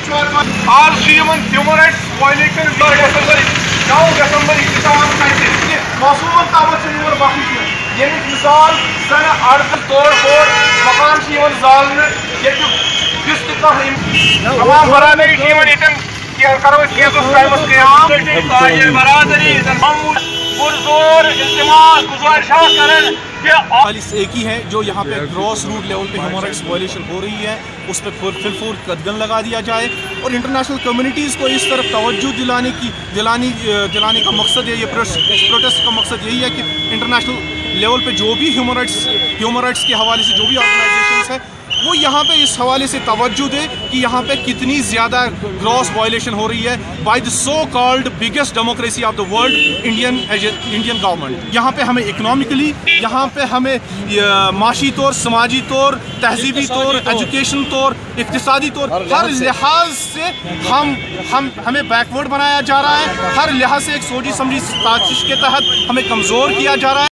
आज human rights violation 9 दिसंबर मासूम तामत ये मिसाल सन अड़त तोड़ फोड़ मकान जालने तमाम बरादरी करो टाइमस क्याम बरादरी पुरजोर इल्तिमास गुजारिशात करें खालिस एक ही है जो यहाँ पे ग्रॉस रूट लेवल पे ह्यूमन राइट्स वायलेशन हो रही है, उस पर फिलफूर कदगन लगा दिया जाए और इंटरनेशनल कम्युनिटीज़ को इस तरफ तवज्जो दिलाने का मकसद है। ये प्रोटेस्ट का मकसद यही है कि इंटरनेशनल लेवल पे जो भी ह्यूमन राइट्स के हवाले से जो भी ऑर्गेनाइजेशंस है वो यहाँ पे इस हवाले से तवज्जो दे कि यहाँ पे कितनी ज़्यादा ग्रॉस वायलेशन हो रही है by the so called biggest democracy of the world, Indian government. यहाँ पे हमें इकोनॉमिकली, यहाँ पे हमें माशी तौर, समाजी तौर, तहजीबी तौर, एजुकेशन तौर, इक्तिसादी तौर, हर लिहाज से हमें बैकवर्ड बनाया जा रहा है। हर लिहाज से एक सोची समझी साजिश के तहत हमें कमज़ोर किया जा रहा है।